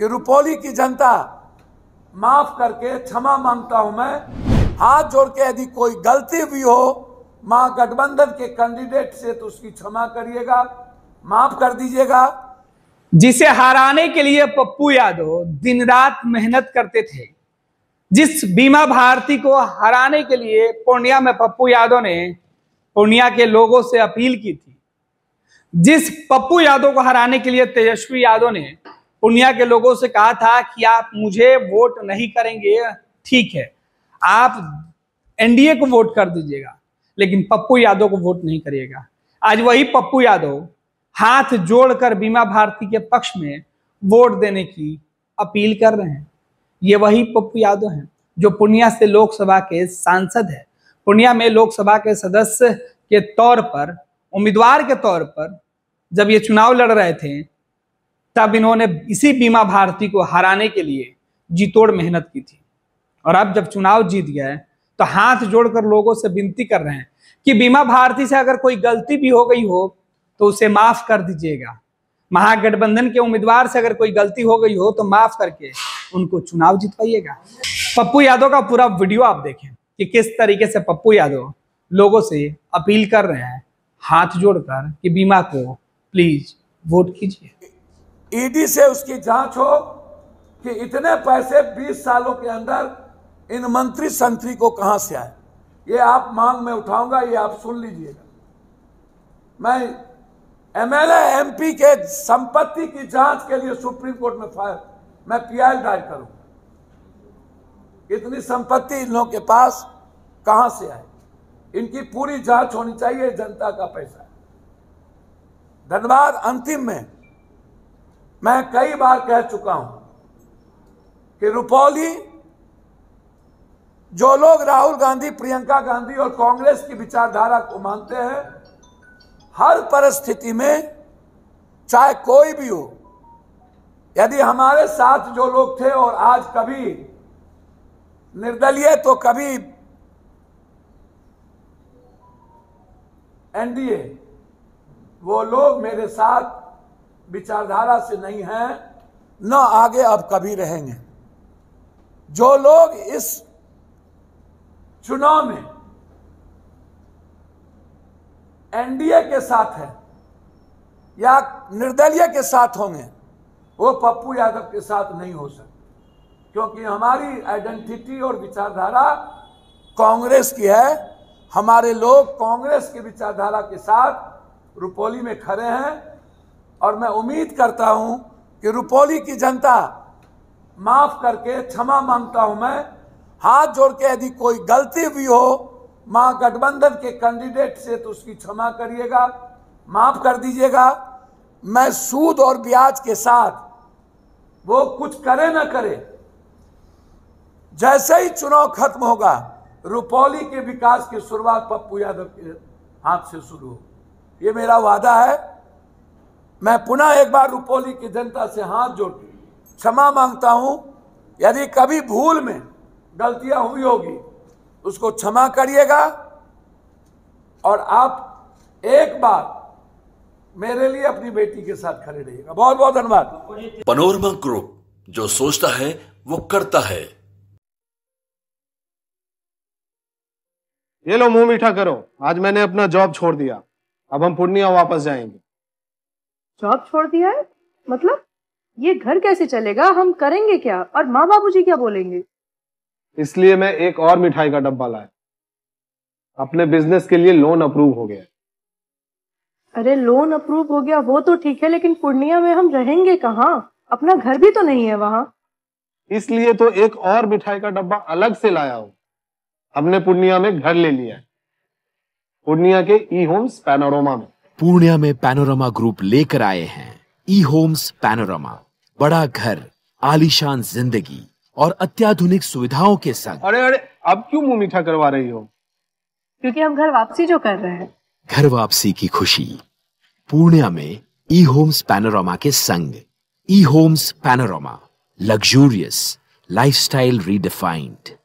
कि रुपौली की जनता माफ करके क्षमा मांगता हूं मैं। हाथ जोड़ के यदि कोई गलती भी हो महागठबंधन के कैंडिडेट से तो उसकी क्षमा करिएगा, माफ कर दीजिएगा। जिसे हराने के लिए पप्पू यादव दिन रात मेहनत करते थे, जिस बीमा भारती को हराने के लिए पूर्णिया में पप्पू यादव ने पूर्णिया के लोगों से अपील की थी, जिस पप्पू यादव को हराने के लिए तेजस्वी यादव ने पूर्णिया के लोगों से कहा था कि आप मुझे वोट नहीं करेंगे, ठीक है आप एनडीए को वोट कर दीजिएगा लेकिन पप्पू यादव को वोट नहीं करिएगा। आज वही पप्पू यादव हाथ जोड़कर बीमा भारती के पक्ष में वोट देने की अपील कर रहे हैं। ये वही पप्पू यादव हैं जो पूर्णिया से लोकसभा के सांसद है। पूर्णिया में लोकसभा के सदस्य के तौर पर, उम्मीदवार के तौर पर जब ये चुनाव लड़ रहे थे तब इन्होंने इसी बीमा भारती को हराने के लिए जी तोड़ मेहनत की थी और अब जब चुनाव जीत गए तो हाथ जोड़कर लोगों से विनती कर रहे हैं कि बीमा भारती से अगर कोई गलती भी हो गई हो तो उसे माफ कर दीजिएगा। महागठबंधन के उम्मीदवार से अगर कोई गलती हो गई हो तो माफ करके उनको चुनाव जितवाइएगा। पप्पू यादव का पूरा वीडियो आप देखें कि किस तरीके से पप्पू यादव लोगों से अपील कर रहे हैं हाथ जोड़कर कि बीमा को प्लीज वोट कीजिए। ईडी से उसकी जांच हो कि इतने पैसे 20 सालों के अंदर इन मंत्री संतरी को कहां से आए। ये आप मांग में उठाऊंगा, ये आप सुन लीजिएगा। मैं एमएलए एमपी के संपत्ति की जांच के लिए सुप्रीम कोर्ट में मैं पीआई दायर करूंगा। इतनी संपत्ति इन लोगों के पास कहां से आए, इनकी पूरी जांच होनी चाहिए। जनता का पैसा है। धन्यवाद। अंतिम में मैं कई बार कह चुका हूं कि रुपौली जो लोग राहुल गांधी, प्रियंका गांधी और कांग्रेस की विचारधारा को मानते हैं, हर परिस्थिति में चाहे कोई भी हो, यदि हमारे साथ जो लोग थे और आज कभी निर्दलीय तो कभी एनडीए, वो लोग मेरे साथ विचारधारा से नहीं हैं, न आगे अब कभी रहेंगे। जो लोग इस चुनाव में एनडीए के साथ हैं या निर्दलीय के साथ होंगे वो पप्पू यादव के साथ नहीं हो सकते, क्योंकि हमारी आइडेंटिटी और विचारधारा कांग्रेस की है। हमारे लोग कांग्रेस की विचारधारा के साथ रुपौली में खड़े हैं और मैं उम्मीद करता हूं कि रुपौली की जनता माफ करके क्षमा मांगता हूं मैं। हाथ जोड़ के यदि कोई गलती भी हो महागठबंधन के कैंडिडेट से तो उसकी क्षमा करिएगा, माफ कर दीजिएगा। मैं सूद और ब्याज के साथ वो कुछ करे ना करे, जैसे ही चुनाव खत्म होगा रुपौली के विकास की शुरुआत पप्पू यादव के हाथ से शुरू हो, ये मेरा वादा है। मैं पुनः एक बार रुपौली की जनता से हाथ जोड़ के क्षमा मांगता हूं। यदि कभी भूल में गलतियां हुई होगी उसको क्षमा करिएगा और आप एक बार मेरे लिए अपनी बेटी के साथ खड़े रहिएगा। बहुत बहुत धन्यवाद। पैनोरमा ग्रुप, जो सोचता है वो करता है। ये लो मुंह मीठा करो, आज मैंने अपना जॉब छोड़ दिया, अब हम पूर्णिया वापस जाएंगे। जॉब छोड़ दिया है? मतलब ये घर कैसे चलेगा, हम करेंगे क्या और माँ बाबूजी क्या बोलेंगे? इसलिए मैं एक और मिठाई का डब्बा लाया। अपने बिजनेस के लिए लोन अप्रूव हो गया। अरे लोन अप्रूव हो गया वो तो ठीक है, लेकिन पूर्णिया में हम रहेंगे कहाँ? अपना घर भी तो नहीं है वहां। इसलिए तो एक और मिठाई का डब्बा अलग से लाया हूं। हमने पूर्णिया में घर ले लिया है, पूर्णिया के ई होम्स पैनोरमा में। पूर्णिया में पैनोरमा ग्रुप लेकर आए हैं ई होम्स पैनोरमा। बड़ा घर, आलीशान जिंदगी और अत्याधुनिक सुविधाओं के संग। अरे अरे अब क्यों मुंह मीठा करवा रही हो? क्योंकि हम घर वापसी जो कर रहे हैं। घर वापसी की खुशी पूर्णिया में ई होम्स पैनोरमा के संग। ई homes panorama, luxurious lifestyle redefined.